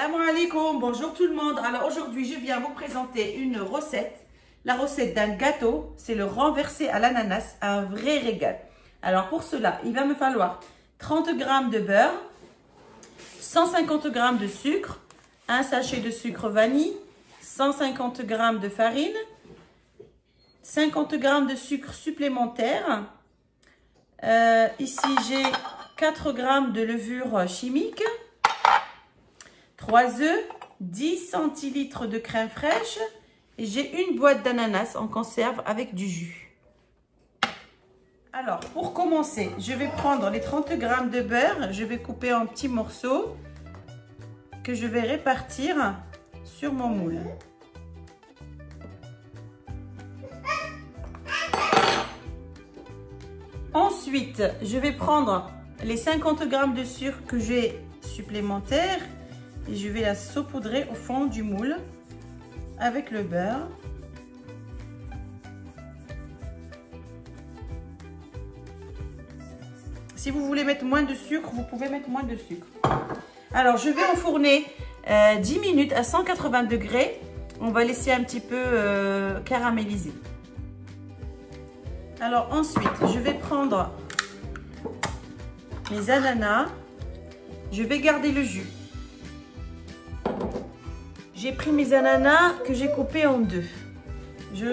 Salam alaikum, bonjour tout le monde. Alors aujourd'hui, je viens vous présenter une recette. La recette d'un gâteau, c'est le renversé à l'ananas, un vrai régal. Alors pour cela, il va me falloir 30 g de beurre, 150 g de sucre, un sachet de sucre vanille, 150 g de farine, 50 g de sucre supplémentaire. Ici, j'ai 4 g de levure chimique, 3 œufs, 10 centilitres de crème fraîche et j'ai une boîte d'ananas en conserve avec du jus. Alors, pour commencer, je vais prendre les 30 g de beurre, je vais couper en petits morceaux que je vais répartir sur mon moule. Ensuite, je vais prendre les 50 g de sucre que j'ai supplémentaire et je vais la saupoudrer au fond du moule avec le beurre. Si vous voulez mettre moins de sucre, vous pouvez mettre moins de sucre. Alors, je vais enfourner 10 minutes à 180 degrés. On va laisser un petit peu caraméliser. Alors ensuite, je vais prendre mes ananas. Je vais garder le jus. J'ai pris mes ananas que j'ai coupés en deux. Je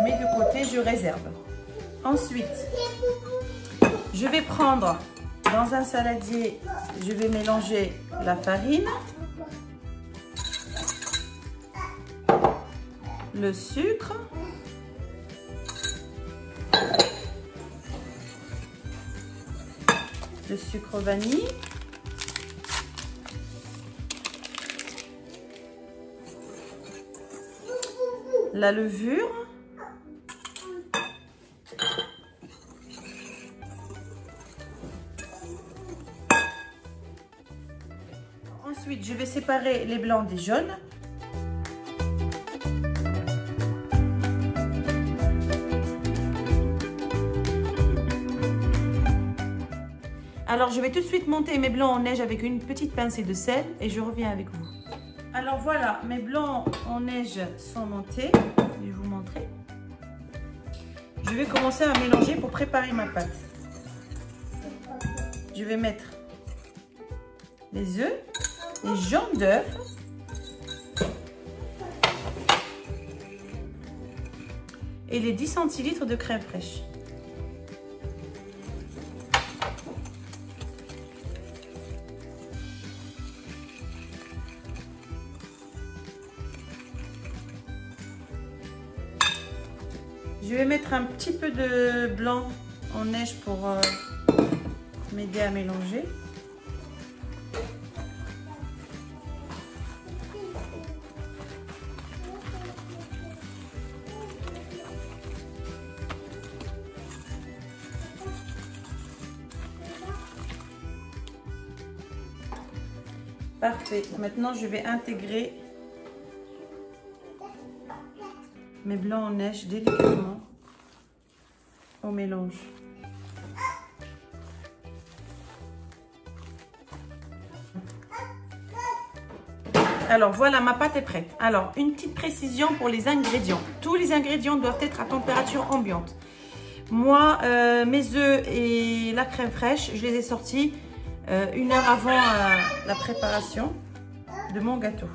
mets de côté, je réserve. Ensuite, je vais prendre dans un saladier, je vais mélanger la farine, le sucre, le sucre vanille, la levure, ensuite je vais séparer les blancs des jaunes. Alors je vais tout de suite monter mes blancs en neige avec une petite pincée de sel et je reviens avec vous. Alors voilà, mes blancs en neige sont montés. Je vais vous montrer. Je vais commencer à mélanger pour préparer ma pâte. Je vais mettre les œufs, les jaunes d'œufs, et les 10 centilitres de crème fraîche. Je vais mettre un petit peu de blanc en neige pour m'aider à mélanger. Parfait. Maintenant, je vais intégrer mes blancs en neige délicatement au mélange. Alors voilà, ma pâte est prête. Alors, une petite précision pour les ingrédients. Tous les ingrédients doivent être à température ambiante. Moi, mes œufs et la crème fraîche, je les ai sortis 1 heure avant la préparation de mon gâteau.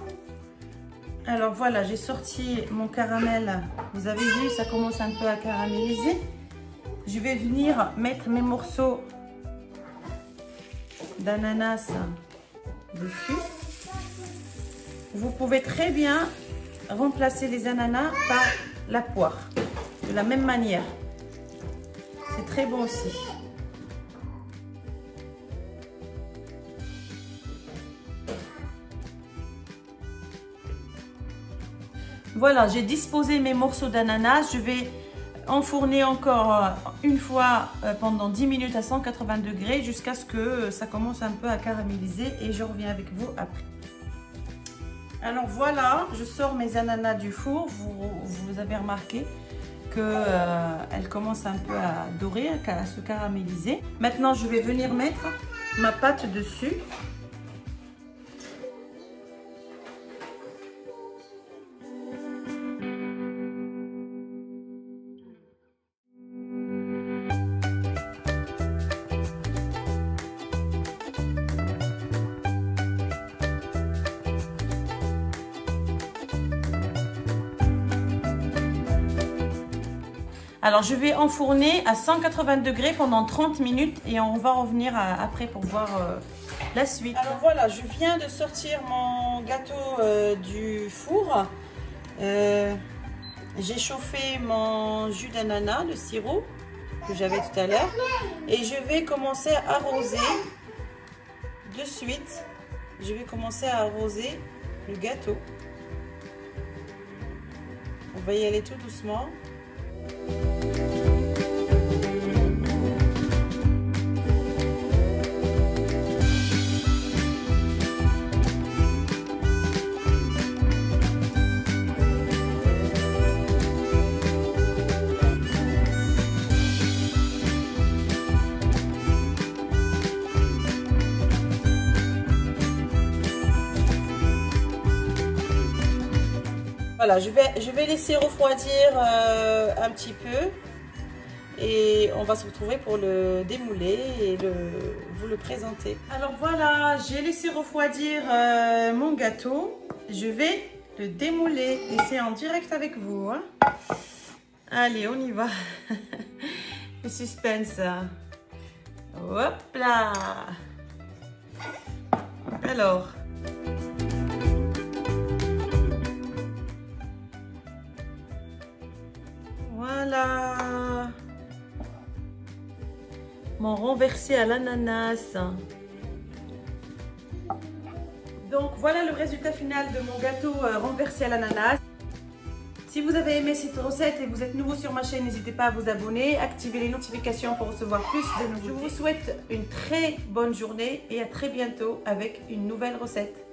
Alors voilà, j'ai sorti mon caramel. Vous avez vu, ça commence un peu à caraméliser. Je vais venir mettre mes morceaux d'ananas dessus. Vous pouvez très bien remplacer les ananas par la poire. De la même manière. C'est très bon aussi. Voilà, j'ai disposé mes morceaux d'ananas. Je vais enfourner encore une fois pendant 10 minutes à 180 degrés jusqu'à ce que ça commence un peu à caraméliser et je reviens avec vous après. Alors voilà, je sors mes ananas du four. Vous avez remarqué qu'elles commencent un peu à dorer, à se caraméliser. Maintenant, je vais venir mettre ma pâte dessus. Alors, je vais enfourner à 180 degrés pendant 30 minutes et on va revenir après pour voir la suite. Alors voilà, je viens de sortir mon gâteau du four. J'ai chauffé mon jus d'ananas, le sirop que j'avais tout à l'heure. Et je vais commencer à arroser de suite. Je vais commencer à arroser le gâteau. On va y aller tout doucement. Voilà, je vais laisser refroidir un petit peu et on va se retrouver pour le démouler et vous le présenter. Alors voilà, j'ai laissé refroidir mon gâteau. Je vais le démouler et c'est en direct avec vous. Hein. Allez, on y va. Le suspense. Hop là. Alors. Voilà, mon renversé à l'ananas. Donc voilà le résultat final de mon gâteau renversé à l'ananas. Si vous avez aimé cette recette et vous êtes nouveau sur ma chaîne, n'hésitez pas à vous abonner, activer les notifications pour recevoir plus de nouveautés. Je vous souhaite une très bonne journée et à très bientôt avec une nouvelle recette.